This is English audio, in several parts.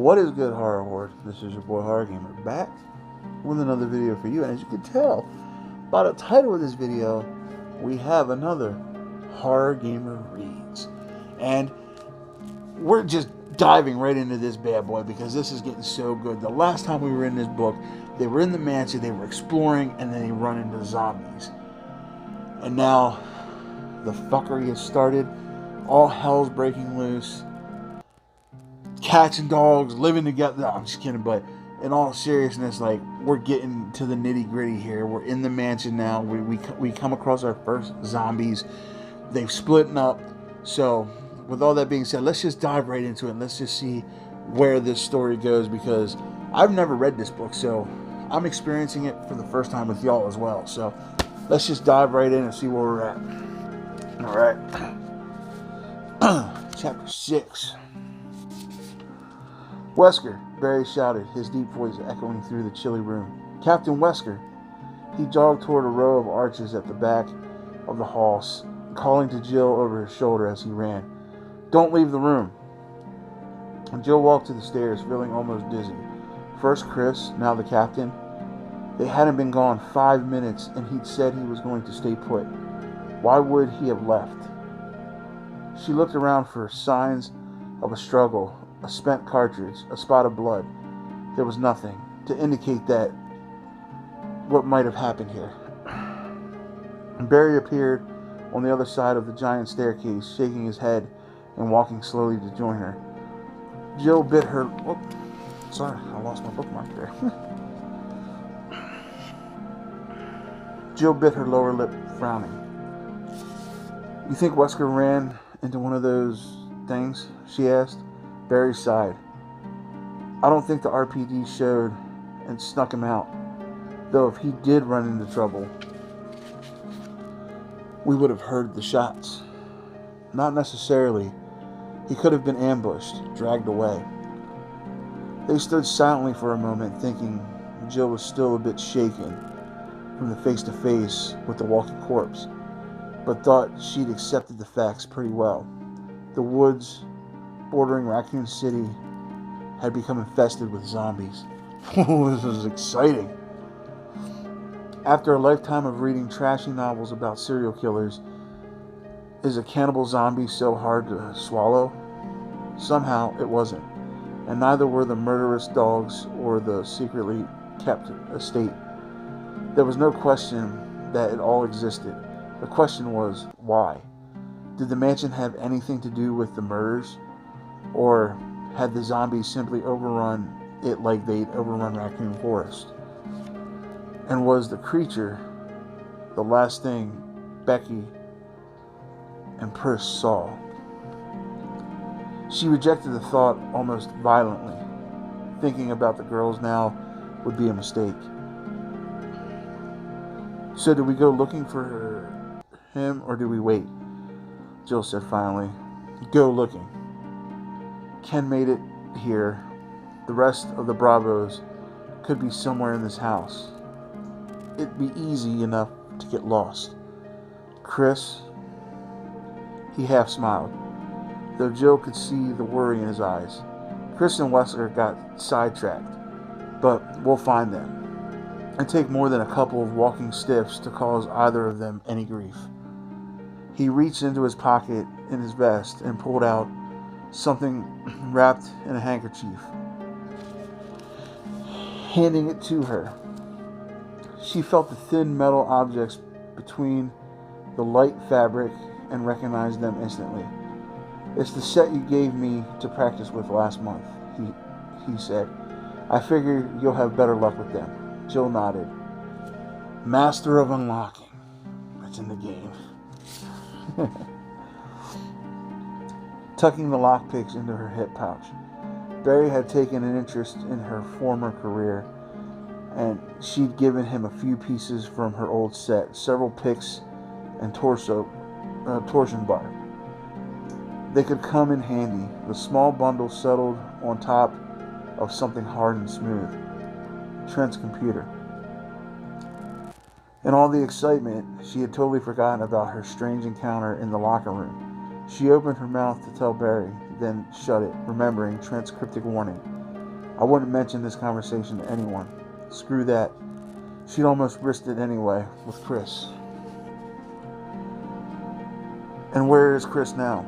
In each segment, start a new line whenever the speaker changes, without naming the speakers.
What is good, horror horror? This is your boy Horror Gamer back with another video for you. And as you can tell by the title of this video, we have another Horror Gamer Reads. And we're just diving right into this bad boy because this is getting so good. The last time we were in this book, they were in the mansion, they were exploring, and then they run into zombies. And now the fuckery has started. All hell's breaking loose. Cats and dogs living together. No, I'm just kidding, but in all seriousness, like, we're getting to the nitty gritty here. We're in the mansion now. We come across our first zombies. They've split up. So with all that being said, let's just dive right into it. Let's just see where this story goes, because I've never read this book, so I'm experiencing it for the first time with y'all as well. So let's just dive right in and see where we're at. All right. Chapter 6. Wesker, Barry shouted, his deep voice echoing through the chilly room. Captain Wesker. He jogged toward a row of arches at the back of the hall, calling to Jill over his shoulder as he ran. Don't leave the room. And Jill walked to the stairs, feeling almost dizzy. First Chris, now the captain. They hadn't been gone 5 minutes, and he'd said he was going to stay put. Why would he have left? She looked around for signs of a struggle. A spent cartridge, a spot of blood. There was nothing to indicate that what might have happened here. Barry appeared on the other side of the giant staircase, shaking his head and walking slowly to join her. Jill bit her... Oh, sorry, I lost my bookmark there. Jill bit her lower lip, frowning. You think Wesker ran into one of those things? She asked. Barry sighed. I don't think the RPD showed and snuck him out. Though if he did run into trouble, we would have heard the shots. Not necessarily. He could have been ambushed, dragged away. They stood silently for a moment, thinking Jill was still a bit shaken from the face-to-face with the walking corpse, but thought she'd accepted the facts pretty well. The woods bordering Raccoon City had become infested with zombies. This was exciting. After a lifetime of reading trashy novels about serial killers, is a cannibal zombie so hard to swallow? Somehow it wasn't, and neither were the murderous dogs or the secretly kept estate. There was no question that it all existed. The question was, why? Did the mansion have anything to do with the murders? Or had the zombies simply overrun it like they'd overrun Raccoon Forest? And was the creature the last thing Becky and Pris saw? She rejected the thought almost violently. Thinking about the girls now would be a mistake. So do we go looking for him, or do we wait? Jill said finally. Go looking. Ken made it here. The rest of the Bravos could be somewhere in this house. It'd be easy enough to get lost. Chris, he half smiled, though Jill could see the worry in his eyes. Chris and Wesker got sidetracked, but we'll find them. It'd take more than a couple of walking stiffs to cause either of them any grief. He reached into his pocket in his vest and pulled out something wrapped in a handkerchief, handing it to her. She felt the thin metal objects between the light fabric and recognized them instantly. It's the set you gave me to practice with last month, he said. I figure you'll have better luck with them. Jill nodded. Master of Unlocking. That's in the game. Tucking the lockpicks into her hip pouch. Barry had taken an interest in her former career, and she'd given him a few pieces from her old set, several picks and torsion bar. They could come in handy. The small bundle settled on top of something hard and smooth. Trent's computer. In all the excitement, she had totally forgotten about her strange encounter in the locker room. She opened her mouth to tell Barry, then shut it, remembering Trent's cryptic warning. I wouldn't mention this conversation to anyone. Screw that. She'd almost risked it anyway with Chris. And where is Chris now?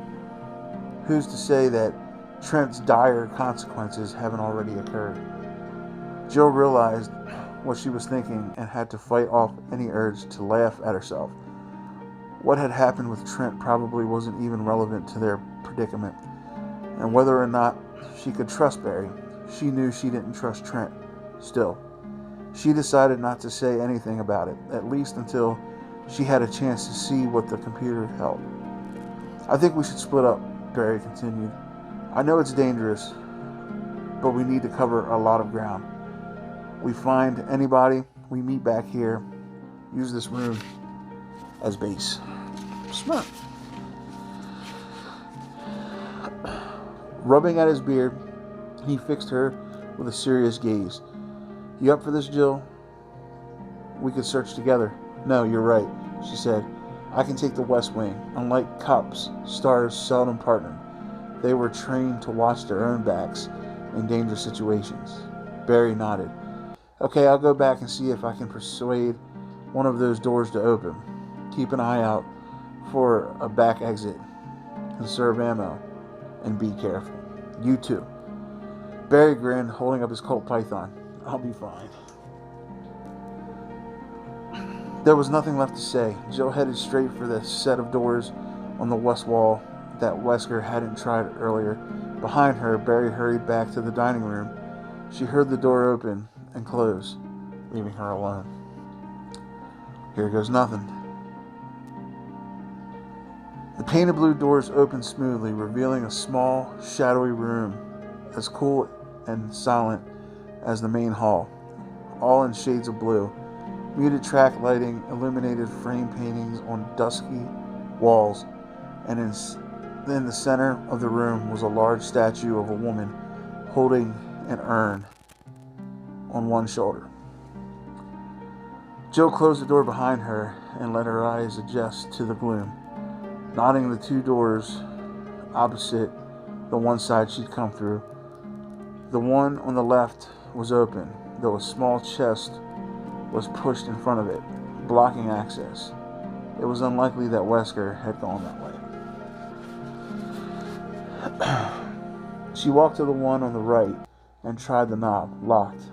Who's to say that Trent's dire consequences haven't already occurred? Jill realized what she was thinking and had to fight off any urge to laugh at herself. What had happened with Trent probably wasn't even relevant to their predicament. And whether or not she could trust Barry, she knew she didn't trust Trent. Still, she decided not to say anything about it, at least until she had a chance to see what the computer held. I think we should split up, Barry continued. I know it's dangerous, but we need to cover a lot of ground. We find anybody, we meet back here, use this room as base. Smart. Rubbing at his beard, he fixed her with a serious gaze. You up for this, Jill? We could search together. No, you're right, she said. I can take the West Wing. Unlike cops, stars seldom partner. They were trained to watch their own backs in dangerous situations. Barry nodded. Okay, I'll go back and see if I can persuade one of those doors to open. Keep an eye out for a back exit. Conserve ammo. And be careful. You too. Barry grinned, holding up his Colt Python. I'll be fine. There was nothing left to say. Jill headed straight for the set of doors on the west wall that Wesker hadn't tried earlier. Behind her, Barry hurried back to the dining room. She heard the door open and close, leaving her alone. Here goes nothing. The painted blue doors opened smoothly, revealing a small, shadowy room, as cool and silent as the main hall, all in shades of blue. Muted track lighting illuminated frame paintings on dusky walls, and in the center of the room was a large statue of a woman holding an urn on one shoulder. Jill closed the door behind her and let her eyes adjust to the gloom. Nodding the two doors opposite the one side she'd come through. The one on the left was open, though a small chest was pushed in front of it, blocking access. It was unlikely that Wesker had gone that way. She walked to the one on the right and tried the knob, locked.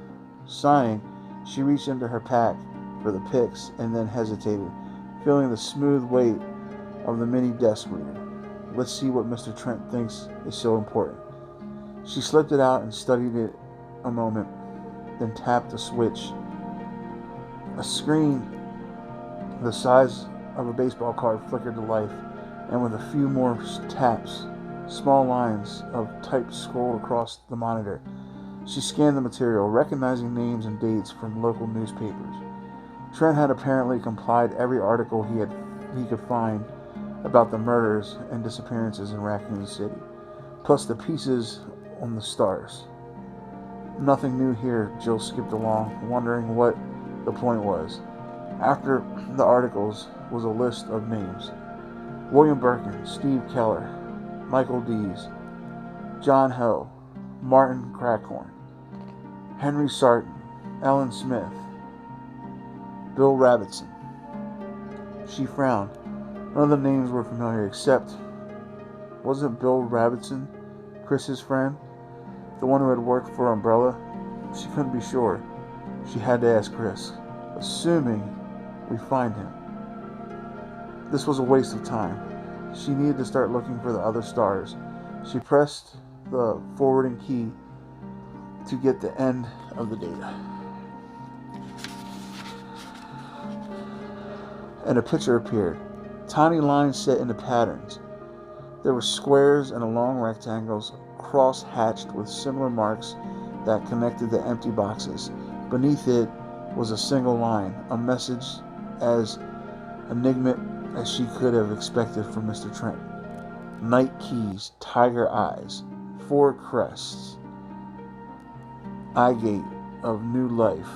Sighing, she reached into her pack for the picks and then hesitated, feeling the smooth weight of the mini desk reader. Let's see what Mr. Trent thinks is so important. She slipped it out and studied it a moment, then tapped a switch. A screen the size of a baseball card flickered to life, and with a few more taps, small lines of type scrolled across the monitor. She scanned the material, recognizing names and dates from local newspapers. Trent had apparently compiled every article he could find about the murders and disappearances in Raccoon City, plus the pieces on the stars. Nothing new here. Jill skipped along, wondering what the point was. After the articles was a list of names. William Birkin, Steve Keller, Michael Dees, John Ho, Martin Crackhorn, Henry Sarton, Ellen Smith, Bill Rabbitson. She frowned. None of the names were familiar except, wasn't Bill Rabbitson Chris's friend? The one who had worked for Umbrella? She couldn't be sure. She had to ask Chris. Assuming we find him. This was a waste of time. She needed to start looking for the other stars. She pressed the forwarding key to get the end of the data. And a picture appeared. Tiny lines set into patterns. There were squares and long rectangles cross-hatched with similar marks that connected the empty boxes. Beneath it was a single line, a message as enigmatic as she could have expected from Mr. Trent. Night keys, tiger eyes, 4 crests, eye gate of new life,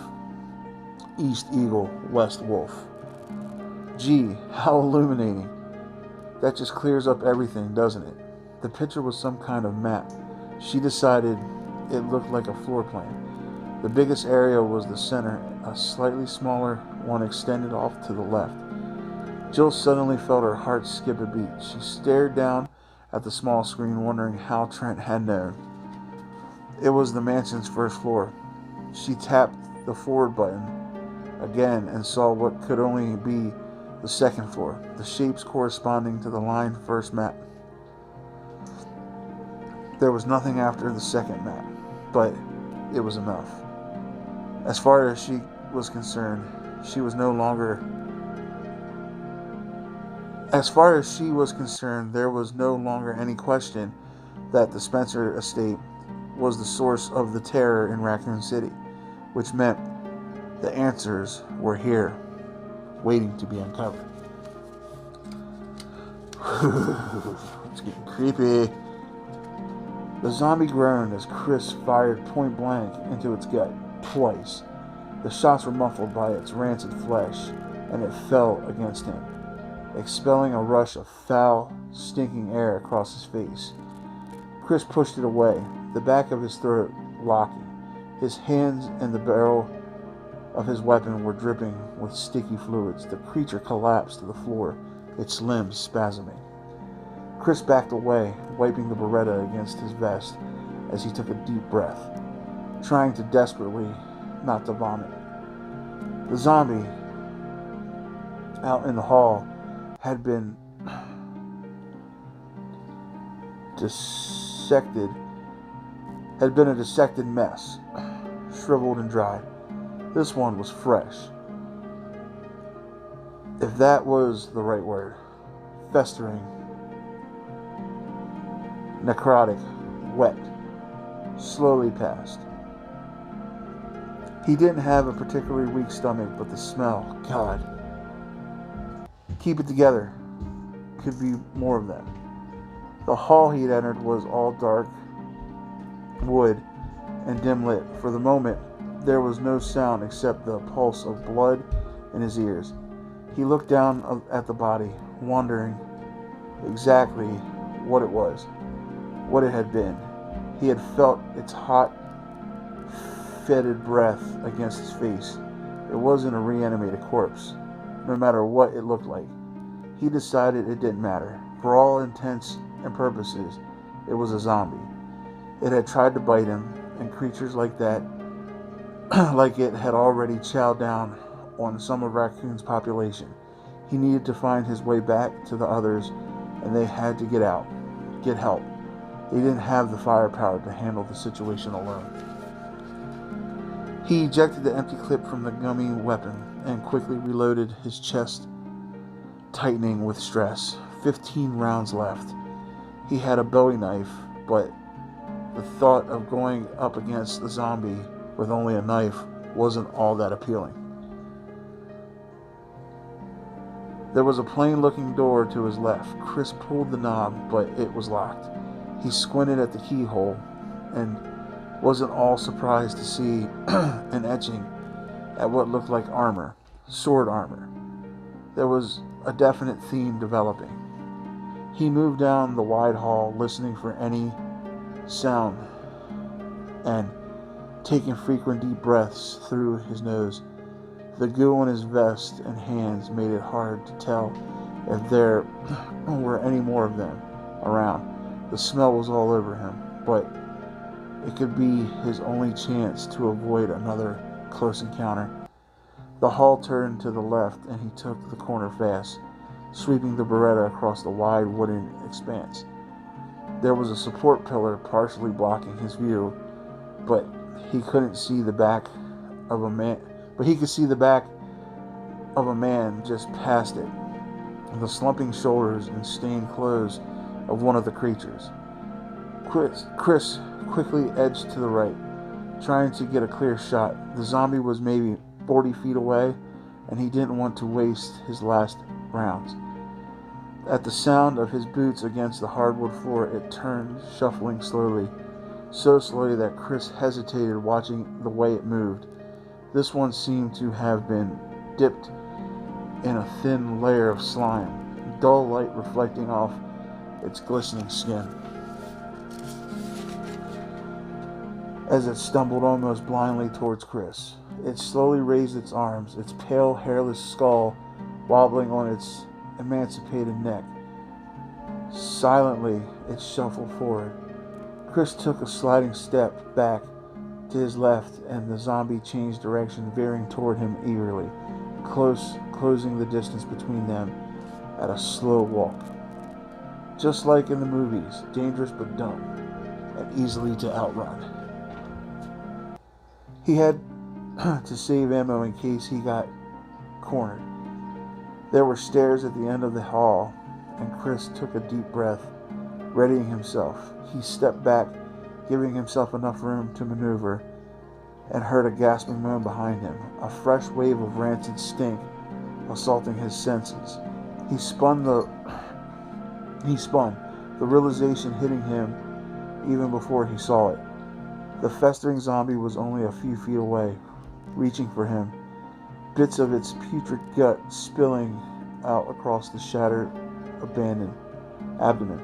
East Eagle, West Wolf. Gee, how illuminating. That just clears up everything, doesn't it? The picture was some kind of map. She decided it looked like a floor plan. The biggest area was the center, a slightly smaller one extended off to the left. Jill suddenly felt her heart skip a beat. She stared down at the small screen, wondering how Trent had known. It was the mansion's first floor. She tapped the forward button again and saw what could only be the second floor, the shapes corresponding to the line first map. There was nothing after the second map, but it was enough. As far as she was concerned, there was no longer any question that the Spencer estate was the source of the terror in Raccoon City, which meant the answers were here, waiting to be uncovered. It's getting creepy. The zombie groaned as Chris fired point blank into its gut, twice. The shots were muffled by its rancid flesh, and it fell against him, expelling a rush of foul, stinking air across his face. Chris pushed it away, the back of his throat locking. His hands and the barrel of his weapon were dripping with sticky fluids. The creature collapsed to the floor, its limbs spasming. Chris backed away, wiping the Beretta against his vest as he took a deep breath, trying to desperately not to vomit. The zombie out in the hall had been a dissected mess, shriveled and dried. This one was fresh, if that was the right word. Festering, necrotic, wet, slowly passed. He didn't have a particularly weak stomach, but the smell, God. Keep it together. Could be more of them. The hall he'd entered was all dark wood and dim lit. For the moment, there was no sound except the pulse of blood in his ears. He looked down at the body, wondering exactly what it was, what it had been. He had felt its hot, fetid breath against his face. It wasn't a reanimated corpse, no matter what it looked like. He decided it didn't matter. For all intents and purposes, it was a zombie. It had tried to bite him, and creatures like that, like it, had already chowed down on some of Raccoon's population. He needed to find his way back to the others, and they had to get help. They didn't have the firepower to handle the situation alone. He ejected the empty clip from the gummy weapon and quickly reloaded, his chest tightening with stress. 15 rounds left. He had a Bowie knife, but the thought of going up against the zombie with only a knife wasn't all that appealing. There was a plain-looking door to his left. Chris pulled the knob, but it was locked. He squinted at the keyhole and wasn't all surprised to see an etching at what looked like armor, sword armor. There was a definite theme developing. He moved down the wide hall, listening for any sound and taking frequent deep breaths through his nose. The goo on his vest and hands made it hard to tell if there were any more of them around. The smell was all over him, but it could be his only chance to avoid another close encounter. The hall turned to the left, and he took the corner fast, sweeping the Beretta across the wide wooden expanse. There was a support pillar partially blocking his view, but he couldn't see the back of a man. He could see the back of a man just past it, the slumping shoulders and stained clothes of one of the creatures. Chris quickly edged to the right, trying to get a clear shot. The zombie was maybe 40 feet away, and he didn't want to waste his last rounds. At the sound of his boots against the hardwood floor, it turned, shuffling slowly, so slowly that Chris hesitated, watching the way it moved. This one seemed to have been dipped in a thin layer of slime, dull light reflecting off its glistening skin. as it stumbled almost blindly towards Chris. It slowly raised its arms, its pale, hairless skull wobbling on its emaciated neck. Silently, it shuffled forward. Chris took a sliding step back to his left, and the zombie changed direction, veering toward him eagerly, closing the distance between them at a slow walk. Just like in the movies, dangerous but dumb, and easily to outrun. He had to save ammo in case he got cornered. There were stairs at the end of the hall, and Chris took a deep breath, readying himself. He stepped back, giving himself enough room to maneuver, and heard a gasping moan behind him, a fresh wave of rancid stink assaulting his senses. He spun, the realization hitting him even before he saw it. The festering zombie was only a few feet away, reaching for him, bits of its putrid gut spilling out across the shattered, abandoned abdomen.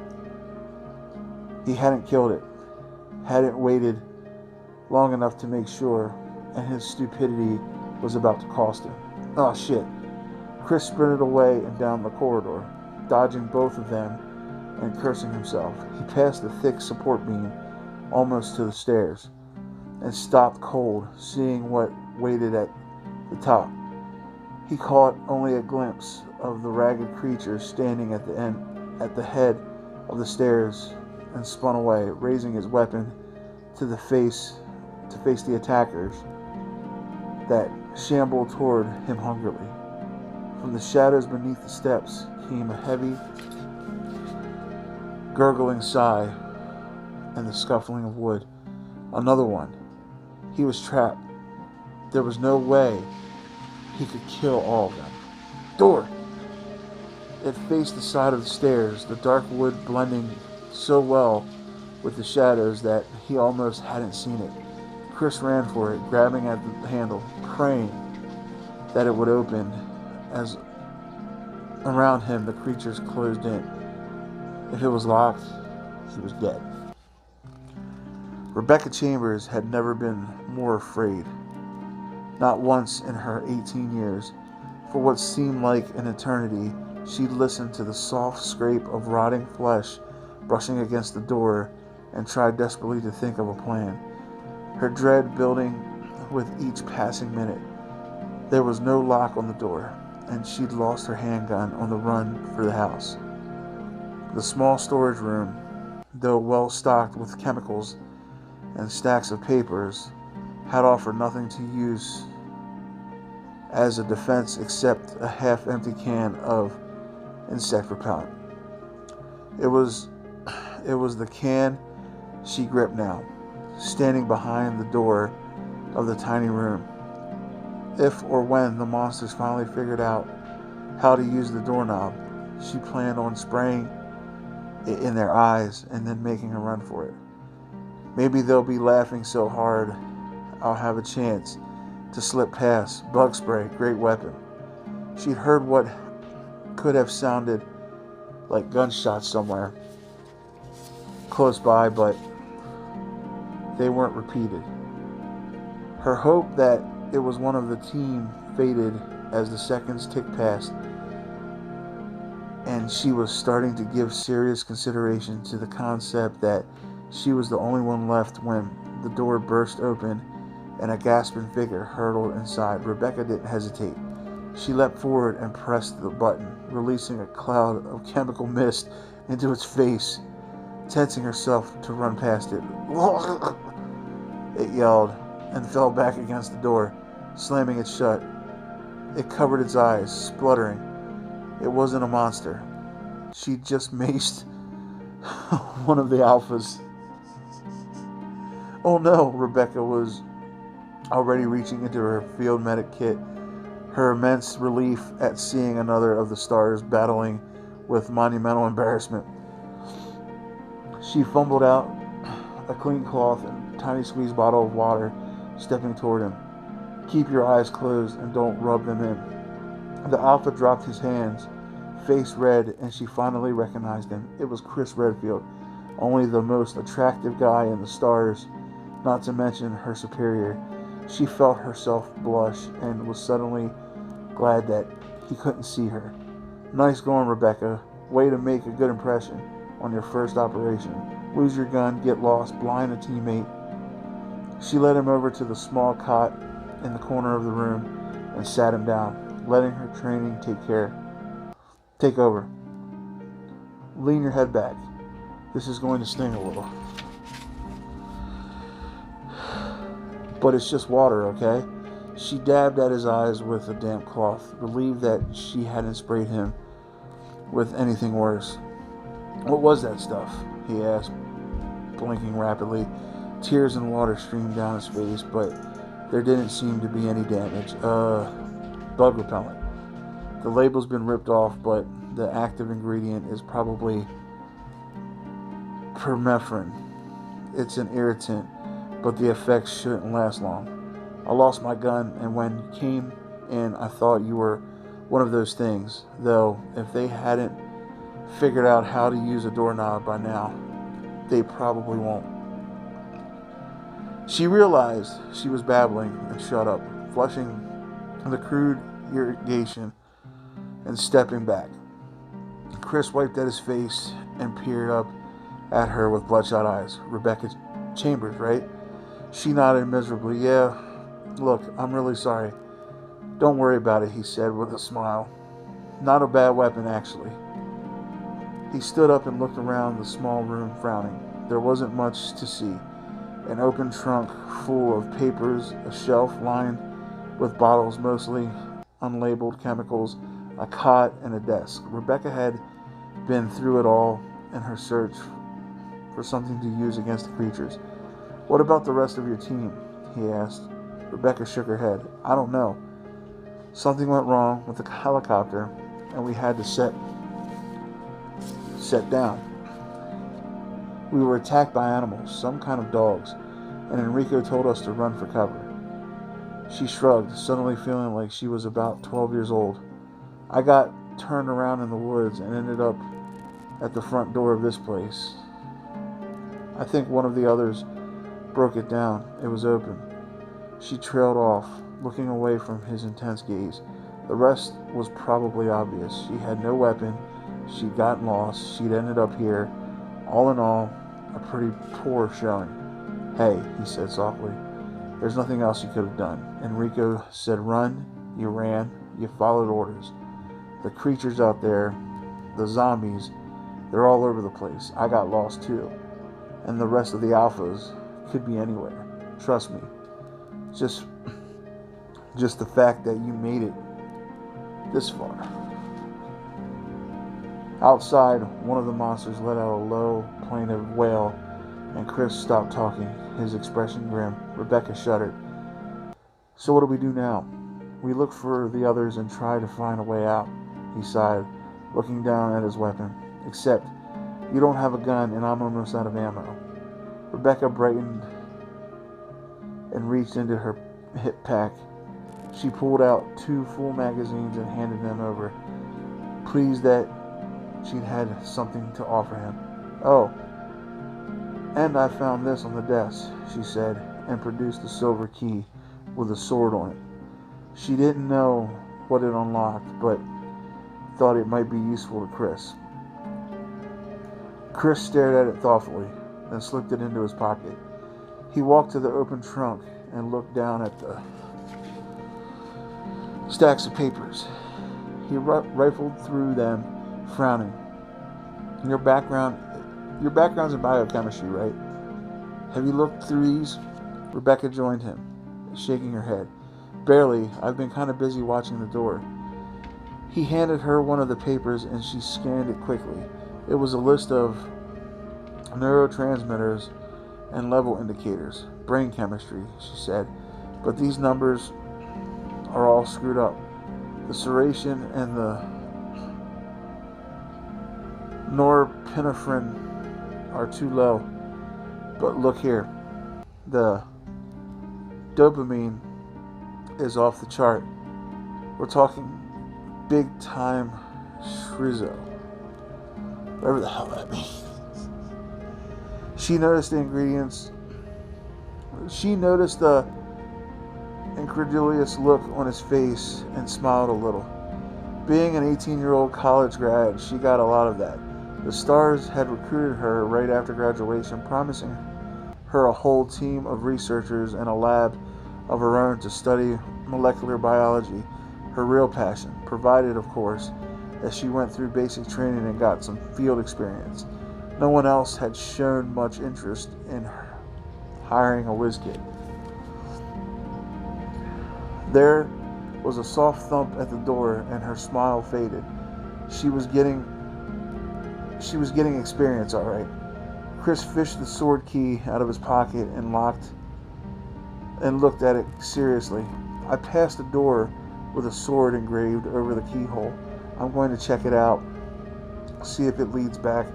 He hadn't killed it, hadn't waited long enough to make sure, and his stupidity was about to cost him. Oh shit. Chris sprinted away and down the corridor, dodging both of them and cursing himself. He passed the thick support beam almost to the stairs, and stopped cold, seeing what waited at the top. He caught only a glimpse of the ragged creature standing at the head of the stairs, and spun away, raising his weapon to face the attackers that shambled toward him hungrily. From the shadows beneath the steps came a heavy, gurgling sigh and the scuffling of wood. Another one. He was trapped. There was no way he could kill all of them. Door! It faced the side of the stairs, the dark wood blending so well with the shadows that he almost hadn't seen it. Chris ran for it, grabbing at the handle, praying that it would open as around him the creatures closed in. If it was locked, he was dead. Rebecca Chambers had never been more afraid. Not once in her 18 years. For what seemed like an eternity, she listened to the soft scrape of rotting flesh brushing against the door and tried desperately to think of a plan. Her dread building with each passing minute. There was no lock on the door, and she'd lost her handgun on the run for the house. The small storage room, though well stocked with chemicals and stacks of papers, had offered nothing to use as a defense except a half-empty can of insect repellent. It was the can she gripped now, standing behind the door of the tiny room. If or when the monsters finally figured out how to use the doorknob, she planned on spraying it in their eyes and then making a run for it. Maybe they'll be laughing so hard I'll have a chance to slip past. Bug spray, great weapon. She'd heard what could have sounded like gunshots somewhere close by, but they weren't repeated. Her hope that it was one of the team faded as the seconds ticked past, and she was starting to give serious consideration to the concept that she was the only one left when the door burst open and a gasping figure hurtled inside. Rebecca didn't hesitate. She leapt forward and pressed the button, releasing a cloud of chemical mist into its face, tensing herself to run past it. It yelled and fell back against the door, slamming it shut. It covered its eyes, spluttering. It wasn't a monster. She'd just maced one of the alphas. Oh no, Rebecca was already reaching into her field medic kit, her immense relief at seeing another of the stars battling with monumental embarrassment. She fumbled out a clean cloth and a tiny squeeze bottle of water, stepping toward him. Keep your eyes closed and don't rub them in. The alpha dropped his hands, face red, and she finally recognized him. It was Chris Redfield, only the most attractive guy in the stars not to mention her superior. She felt herself blush and was suddenly glad that he couldn't see her. Nice going, Rebecca. Way to make a good impression on your first operation. Lose your gun, get lost, blind a teammate. She led him over to the small cot in the corner of the room and sat him down, letting her training take over. Lean your head back. This is going to sting a little. But it's just water, okay? She dabbed at his eyes with a damp cloth, relieved that she hadn't sprayed him with anything worse. What was that stuff? He asked, blinking rapidly. Tears and water streamed down his face, but there didn't seem to be any damage. Bug repellent. The label's been ripped off, but the active ingredient is probably permethrin. It's an irritant, but the effects shouldn't last long. I lost my gun, and when you came in, I thought you were one of those things. Though, if they hadn't figured out how to use a doorknob by now, they probably won't. She realized she was babbling and shut up, flushing the crude irrigation and stepping back. Chris wiped at his face and peered up at her with bloodshot eyes. Rebecca Chambers, right? She nodded miserably. Yeah, look, I'm really sorry. Don't worry about it, he said with a smile. Not a bad weapon, actually. He stood up and looked around the small room, frowning. There wasn't much to see. An open trunk full of papers, a shelf lined with bottles, mostly unlabeled chemicals, a cot, and a desk. Rebecca had been through it all in her search for something to use against the creatures. What about the rest of your team? He asked. Rebecca shook her head. I don't know. Something went wrong with the helicopter, and we had to set down. We were attacked by animals, some kind of dogs, and Enrico told us to run for cover. She shrugged, suddenly feeling like she was about 12 years old. I got turned around in the woods and ended up at the front door of this place. I think one of the others broke it down. It was open. She trailed off, looking away from his intense gaze. The rest was probably obvious. She had no weapon. She'd gotten lost. She'd ended up here. All in all, a pretty poor showing. Hey, he said softly. There's nothing else you could have done. Enrico said run. You ran. You followed orders. The creatures out there, the zombies, they're all over the place. I got lost too. And the rest of the alphas could be anywhere. Trust me. Just the fact that you made it this far. Outside, one of the monsters let out a low, plaintive wail, and Chris stopped talking, his expression grim. Rebecca shuddered. So what do we do now? We look for the others and try to find a way out, he sighed, looking down at his weapon. Except, you don't have a gun and I'm almost out of ammo. Rebecca brightened and reached into her hip pack. She pulled out 2 full magazines and handed them over, pleased that she'd had something to offer him. Oh, and I found this on the desk, she said, and produced a silver key with a sword on it. She didn't know what it unlocked, but thought it might be useful to Chris. Chris stared at it thoughtfully, then slipped it into his pocket. He walked to the open trunk and looked down at the stacks of papers. He rifled through them, frowning. Your background's in biochemistry, right? Have you looked through these? Rebecca joined him, shaking her head. Barely. I've been kind of busy watching the door. He handed her one of the papers and she scanned it quickly. It was a list of neurotransmitters and level indicators. Brain chemistry, she said. But these numbers are all screwed up. The serration and the norepinephrine are too low. But look here. The dopamine is off the chart. We're talking big time H0rr0r0 whatever the hell that means. She noticed the ingredients She noticed the incredulous look on his face and smiled a little. Being an 18-year-old college grad, she got a lot of that. The stars had recruited her right after graduation, promising her a whole team of researchers and a lab of her own to study molecular biology, her real passion, provided, of course, that she went through basic training and got some field experience. No one else had shown much interest in hiring a whiz kid. There was a soft thump at the door, and her smile faded. She was getting experience, all right. Chris fished the sword key out of his pocket and looked at it seriously. I passed a door with a sword engraved over the keyhole. I'm going to check it out, see if it leads back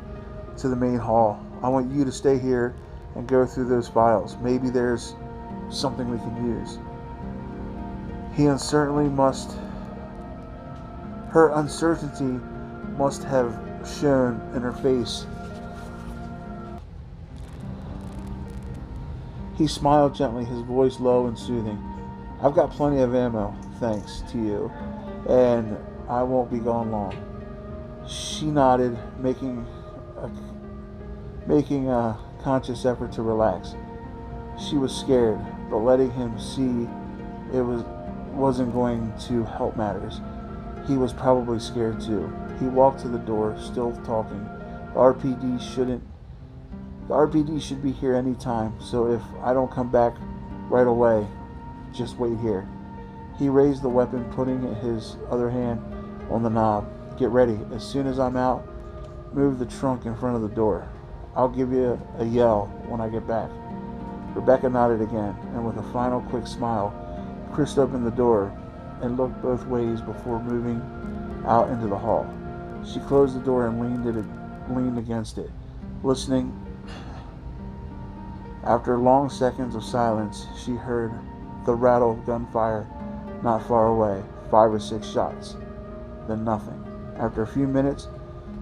to the main hall. I want you to stay here and go through those files. Maybe there's something we can use. Her uncertainty must have shown in her face. He smiled gently, his voice low and soothing. I've got plenty of ammo, thanks to you, and I won't be gone long. She nodded, making a conscious effort to relax. She was scared, but letting him see it wasn't going to help matters. He was probably scared too. He walked to the door, still talking. The RPD should be here any time, so if I don't come back right away, just wait here. He raised the weapon, putting his other hand on the knob. Get ready. As soon as I'm out, move the trunk in front of the door. I'll give you a yell when I get back. Rebecca nodded again, and with a final quick smile, Chris opened the door and looked both ways before moving out into the hall. She closed the door and leaned against it, listening. After long seconds of silence, she heard the rattle of gunfire not far away, 5 or 6 shots, then nothing. After a few minutes,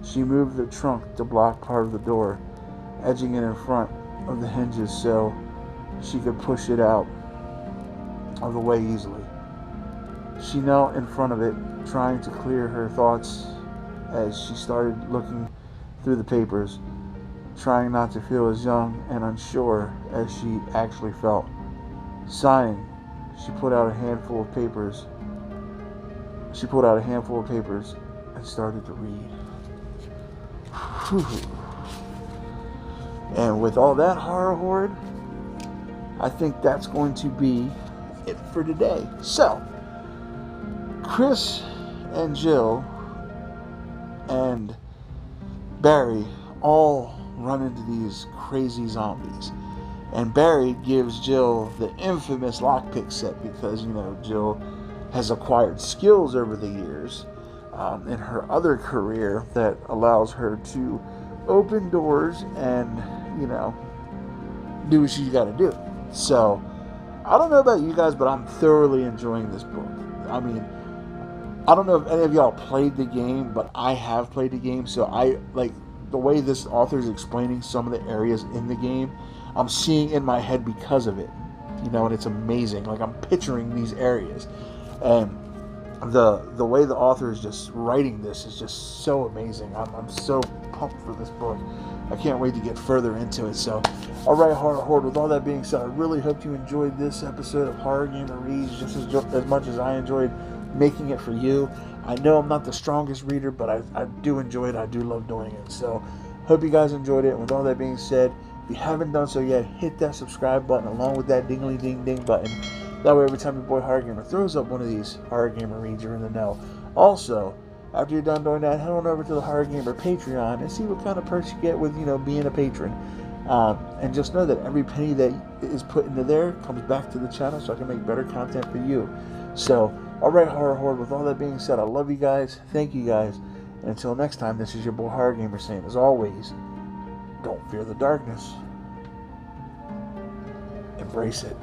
she moved the trunk to block part of the door, edging it in front of the hinges so she could push it out of the way easily. She knelt in front of it, trying to clear her thoughts as she started looking through the papers, trying not to feel as young and unsure as she actually felt. Sighing, she pulled out a handful of papers and started to read. Whew. And with all that, horror horde, I think that's going to be it for today. So, Chris and Jill and Barry all run into these crazy zombies. And Barry gives Jill the infamous lockpick set because, Jill has acquired skills over the years in her other career that allows her to open doors and, do what she's got to do. So, I don't know about you guys, but I'm thoroughly enjoying this book. I mean, I don't know if any of y'all played the game, but I have played the game, so I like the way this author is explaining some of the areas in the game. I'm seeing in my head because of it, and it's amazing. Like, I'm picturing these areas, and the way the author is just writing this is just so amazing. I'm so pumped for this book. I can't wait to get further into it. So, all right, Horror Horde, with all that being said, I really hope you enjoyed this episode of Horror Gamer Reads just as much as I enjoyed making it for you. I know I'm not the strongest reader, but I do enjoy it. I do love doing it. So, hope you guys enjoyed it. And with all that being said, if you haven't done so yet, hit that subscribe button along with that dingly ding ding button. That way, every time your boy Horror Gamer throws up one of these Horror Gamer Reads, you're in the know. Also, after you're done doing that, head on over to the Horror Gamer Patreon and see what kind of perks you get with, being a patron. And just know that every penny that is put into there comes back to the channel so I can make better content for you. So, alright, Horror Horde, with all that being said, I love you guys. Thank you guys. And until next time, this is your boy Horror Gamer saying, as always, don't fear the darkness. Embrace it.